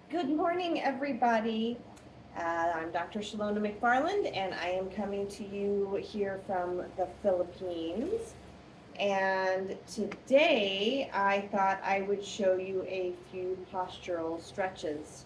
Good morning, everybody. I'm Dr. Shalona McFarland, and I am coming to you here from the Philippines. And today I thought I would show you a few postural stretches.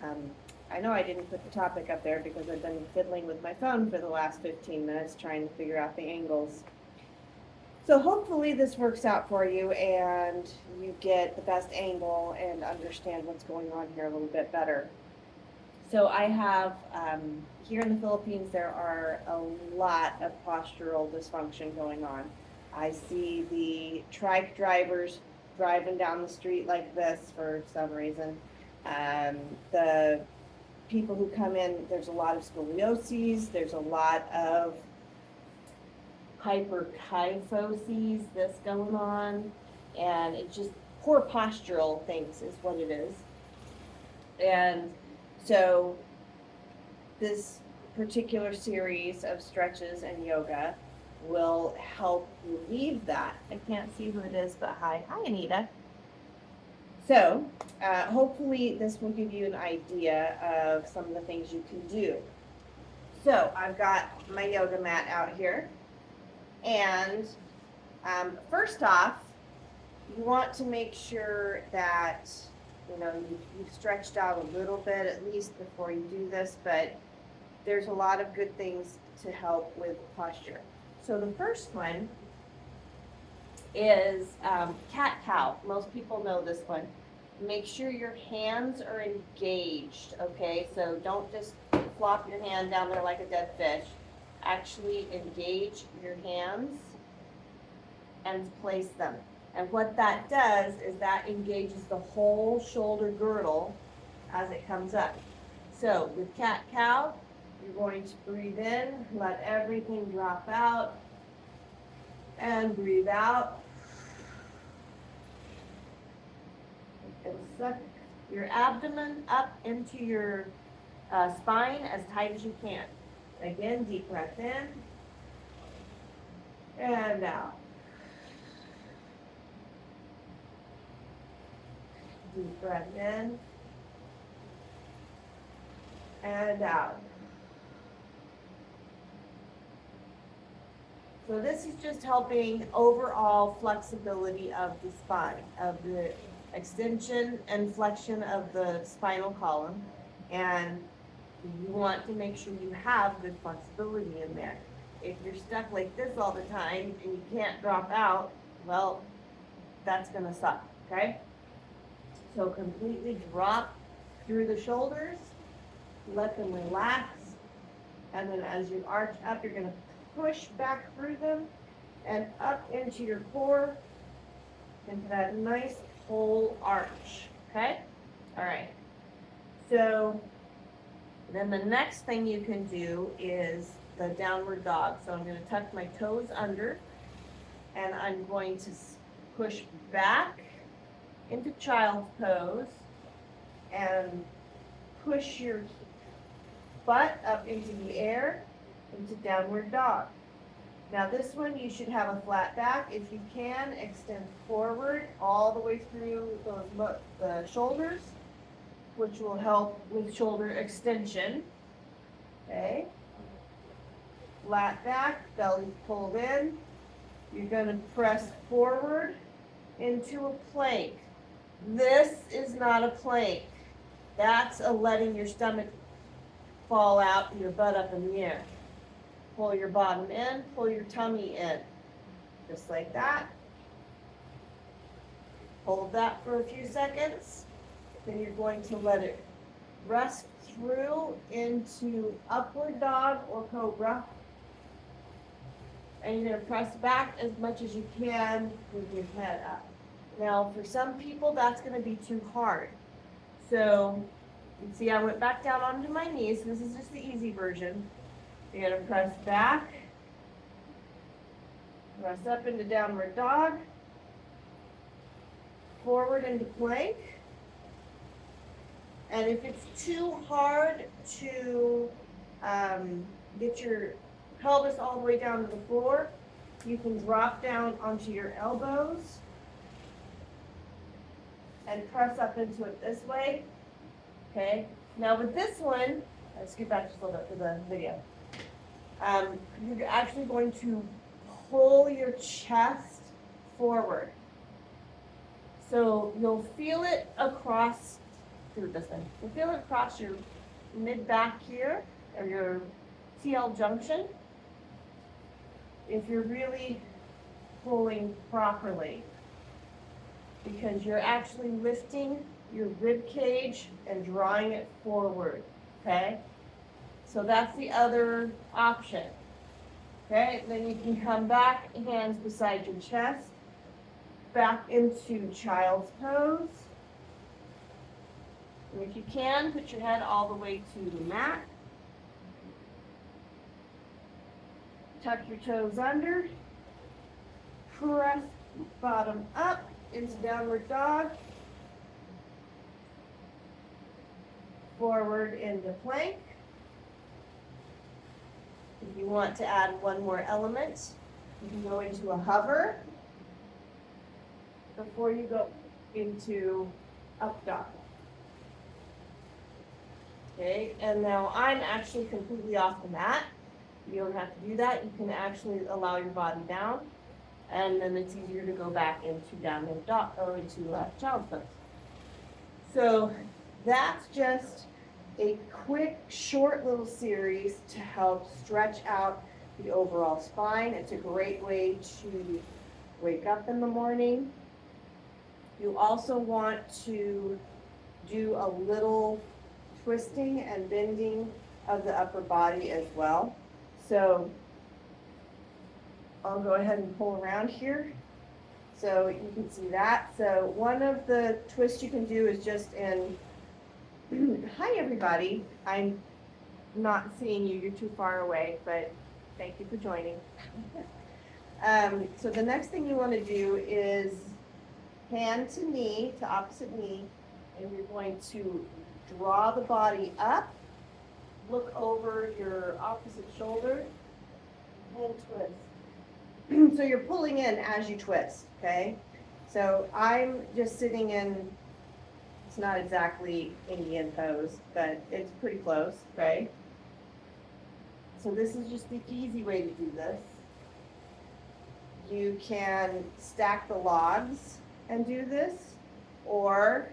Um, I know I didn't put the topic up there because I've been fiddling with my phone for the last 15 minutes trying to figure out the angles. So hopefully this works out for you and you get the best angle and understand what's going on here a little bit better. So I have, here in the Philippines, there are a lot of postural dysfunction going on. I see the trike drivers driving down the street like this for some reason. The people who come in, there's a lot of scoliosis, there's a lot of hyperkyphosis that's going on, and it's just poor postural things is what it is. And so this particular series of stretches and yoga will help relieve that. I can't see who it is, but hi, Anita. So hopefully this will give you an idea of some of the things you can do. So I've got my yoga mat out here, and first off, you want to make sure that you've stretched out a little bit at least before you do this, but there's a lot of good things to help with posture. So the first one is cat-cow. Most people know this one. Make sure your hands are engaged, okay? So don't just flop your hand down there like a dead fish. Actually engage your hands and place them. And what that does is that engages the whole shoulder girdle as it comes up. So with cat-cow, you're going to breathe in, let everything drop out, and breathe out. And suck your abdomen up into your spine as tight as you can. Again, deep breath in and out. Deep breath in and out. So this is just helping overall flexibility of the spine, of the extension and flexion of the spinal column. And you want to make sure you have good flexibility in there. If you're stuck like this all the time and you can't drop out, well, that's going to suck, okay? So completely drop through the shoulders, let them relax, and then as you arch up, you're going to push back through them and up into your core, into that nice whole arch, okay? All right. So then the next thing you can do is the downward dog. So I'm going to tuck my toes under, and I'm going to push back into child's pose and push your butt up into the air into downward dog. Now this one you should have a flat back. If you can, extend forward all the way through the shoulders, which will help with shoulder extension. Okay. Flat back, belly pulled in. You're going to press forward into a plank. This is not a plank. That's a letting your stomach fall out and your butt up in the air. Pull your bottom in, pull your tummy in. Just like that. Hold that for a few seconds. Then you're going to let it rest through into upward dog or cobra. And you're going to press back as much as you can with your head up. Now, for some people, that's going to be too hard. So, you can see I went back down onto my knees. This is just the easy version. You're going to press back, press up into downward dog, forward into plank. And if it's too hard to get your pelvis all the way down to the floor, you can drop down onto your elbows and press up into it this way. Okay, now with this one, let's get back just a little bit to the video. You're actually going to pull your chest forward. So you'll feel it across, do it this way. You'll feel it across your mid back here, or your TL junction. If you're really pulling properly, because you're actually lifting your rib cage and drawing it forward, okay? So that's the other option. Okay, then you can come back, hands beside your chest, back into child's pose. And if you can, put your head all the way to the mat. Tuck your toes under. Press bottom up into downward dog. Forward into plank. If you want to add one more element, you can go into a hover before you go into up dog. Okay, and now I'm actually completely off the mat. You don't have to do that. You can actually allow your body down, and then it's easier to go back into downward dog or into child's pose. So that's just a quick, short little series to help stretch out the overall spine. It's a great way to wake up in the morning. You also want to do a little twisting and bending of the upper body as well. So I'll go ahead and pull around here so you can see that. So one of the twists you can do is just in hi everybody, I'm not seeing you, you're too far away, but thank you for joining. So the next thing you want to do is hand to knee, to opposite knee, and you're going to draw the body up, look over your opposite shoulder, and twist. So you're pulling in as you twist, okay? So I'm just sitting in, it's not exactly Indian pose, but it's pretty close, okay? So this is just the easy way to do this. You can stack the logs and do this, or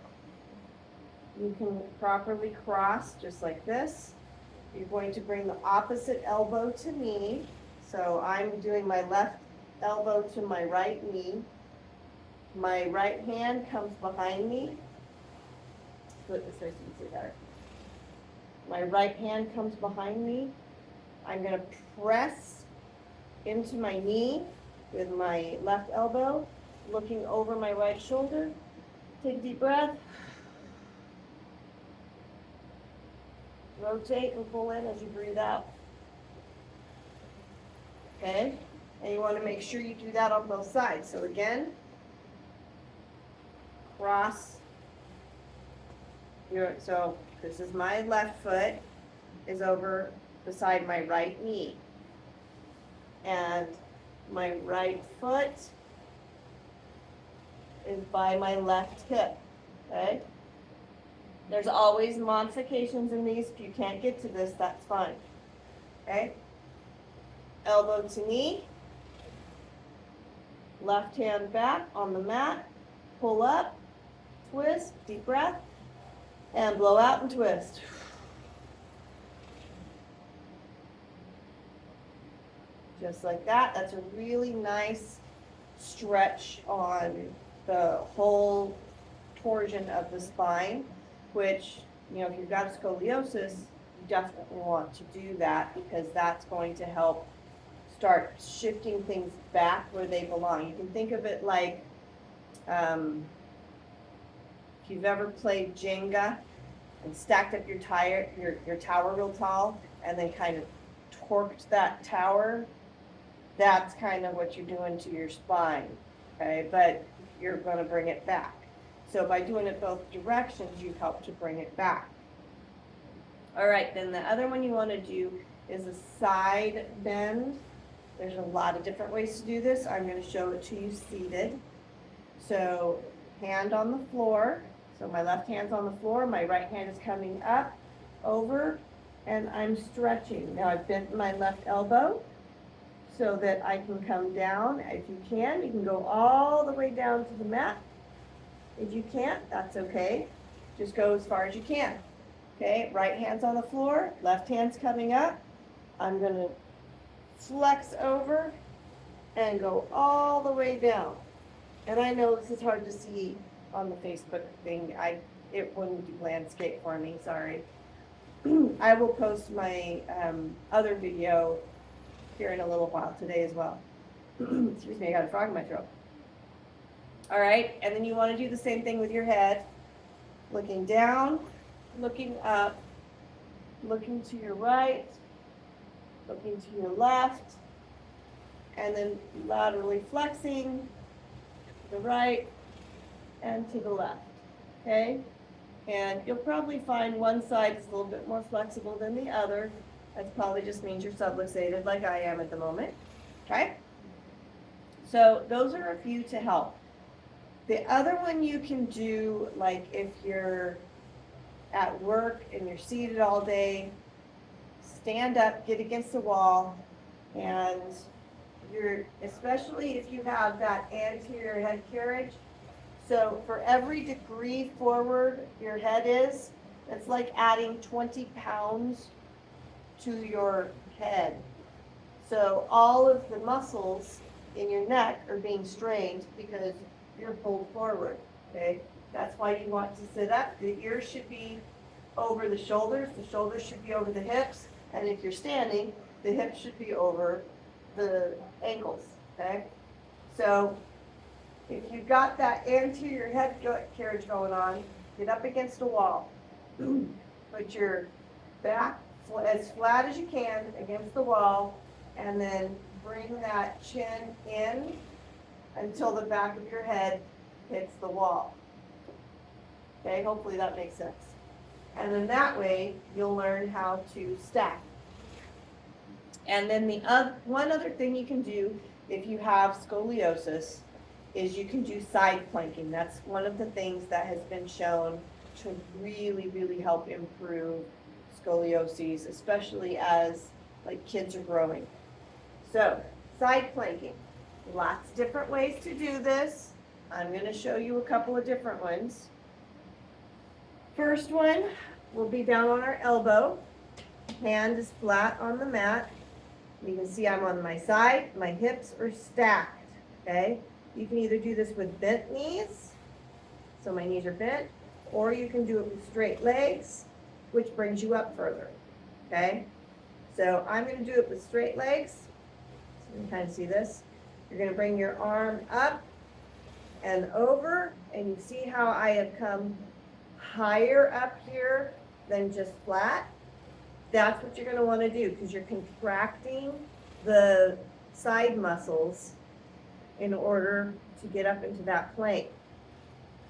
you can properly cross just like this. You're going to bring the opposite elbow to knee. So I'm doing my left elbow to my right knee. My right hand comes behind me. Split this way so you can see better. My right hand comes behind me. I'm going to press into my knee with my left elbow, looking over my right shoulder. Take a deep breath. Rotate and pull in as you breathe out. Okay? And you want to make sure you do that on both sides. So again, cross your, so this is my left foot is over beside my right knee. And my right foot is by my left hip. Okay? There's always modifications in these. If you can't get to this, that's fine. Okay? Elbow to knee. Left hand back on the mat. Pull up. Twist. Deep breath. And blow out and twist. Just like that. That's a really nice stretch on the whole torsion of the spine, which, you know, if you've got scoliosis, you definitely want to do that because that's going to help start shifting things back where they belong. You can think of it like if you've ever played Jenga and stacked up your tower real tall and then kind of torqued that tower, that's kind of what you're doing to your spine, okay? But you're going to bring it back. So by doing it both directions, you help to bring it back. All right, then the other one you want to do is a side bend. There's a lot of different ways to do this. I'm going to show it to you seated. So hand on the floor, So my left hand's on the floor, my right hand is coming up, over, and I'm stretching. Now I've bent my left elbow so that I can come down. If you can go all the way down to the mat. If you can't, that's okay. Just go as far as you can. Okay, right hand's on the floor, left hand's coming up. I'm gonna flex over and go all the way down. And I know this is hard to see on the Facebook thing. It wouldn't do landscape for me, sorry. I will post my other video here in a little while today as well. Excuse me, I got a frog in my throat. All right, and then you want to do the same thing with your head. Looking down, looking up, looking to your right, looking to your left, and then laterally flexing to the right and to the left, okay? And you'll probably find one side is a little bit more flexible than the other. That probably just means you're subluxated like I am at the moment, okay? So those are a few to help. The other one you can do, like if you're at work and you're seated all day, stand up, get against the wall, and especially if you have that anterior head carriage. So for every degree forward your head is, it's like adding 20 pounds to your head. So all of the muscles in your neck are being strained because you're pulled forward, okay? That's why you want to sit up. The ears should be over the shoulders should be over the hips, and if you're standing, the hips should be over the ankles, okay? So if you've got that anterior head carriage going on, get up against a wall. Put your back as flat as you can against the wall, and then bring that chin in until the back of your head hits the wall. Okay, hopefully that makes sense. And then that way, you'll learn how to stack. And then one other thing you can do if you have scoliosis is you can do side planking. That's one of the things that has been shown to really, really help improve scoliosis, especially as like kids are growing. So side planking, lots of different ways to do this. I'm going to show you a couple of different ones. First one will be down on our elbow. Hand is flat on the mat. You can see I'm on my side. My hips are stacked, okay? You can either do this with bent knees, so my knees are bent, or you can do it with straight legs, which brings you up further, okay? So I'm going to do it with straight legs. So you can kind of see this. You're going to bring your arm up and over, and you see how I have come higher up here than just flat. That's what you're going to want to do because you're contracting the side muscles in order to get up into that plane.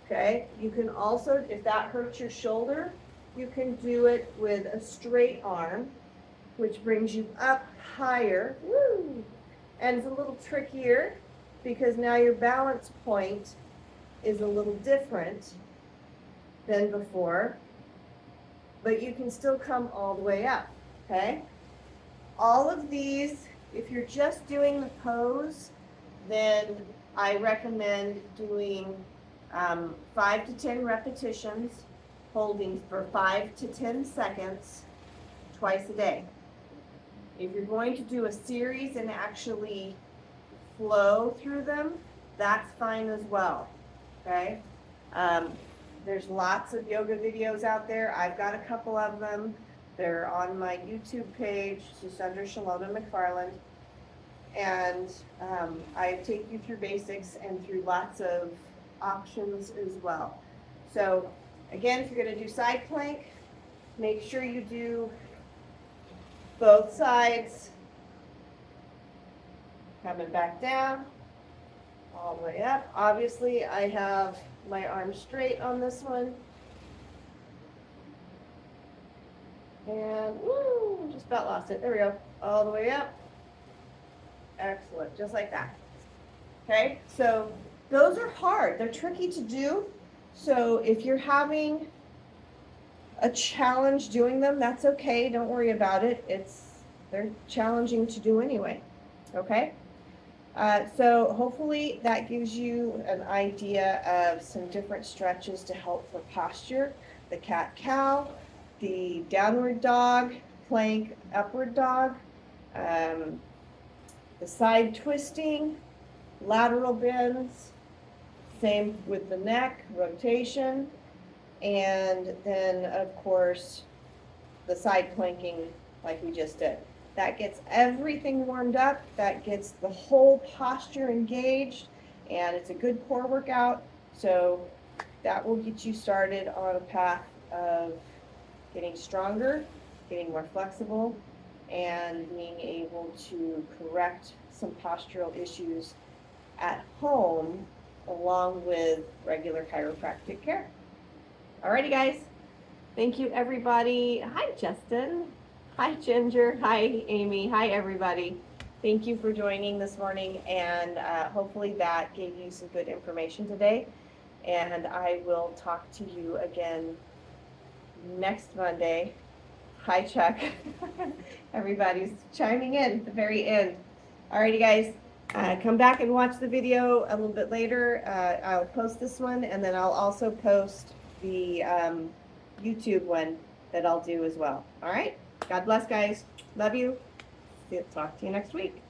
Okay, you can also, if that hurts your shoulder, you can do it with a straight arm, which brings you up higher. Woo! And it's a little trickier because now your balance point is a little different than before, but you can still come all the way up, okay? All of these, if you're just doing the pose, then I recommend doing 5 to 10 repetitions, holding for 5 to 10 seconds twice a day. If you're going to do a series and actually flow through them, that's fine as well, okay? There's lots of yoga videos out there. I've got a couple of them. They're on my YouTube page, just under Shalona McFarland. And I take you through basics and through lots of options as well. So again, if you're going to do side plank, make sure you do both sides. Coming back down, all the way up. Obviously, I have my arm straight on this one. And woo, just about lost it. There we go. All the way up. Excellent, just like that. Okay, so those are hard. They're tricky to do. So if you're having a challenge doing them, that's okay. Don't worry about it. They're challenging to do anyway. Okay? So hopefully that gives you an idea of some different stretches to help for posture. The cat-cow, the downward dog, plank, upward dog, the side twisting, lateral bends, same with the neck, rotation, and then of course the side planking like we just did. That gets everything warmed up, that gets the whole posture engaged, and it's a good core workout. So that will get you started on a path of getting stronger, getting more flexible, and being able to correct some postural issues at home along with regular chiropractic care. Alrighty, guys. Thank you, everybody. Hi, Justin. Hi, Ginger. Hi, Amy. Hi, everybody. Thank you for joining this morning, and hopefully that gave you some good information today. And I will talk to you again next Monday. Hi, Chuck. Everybody's chiming in at the very end. Alrighty, guys. Come back and watch the video a little bit later. I'll post this one, and then I'll also post the YouTube one that I'll do as well. All right? God bless, guys. Love you. Talk to you next week.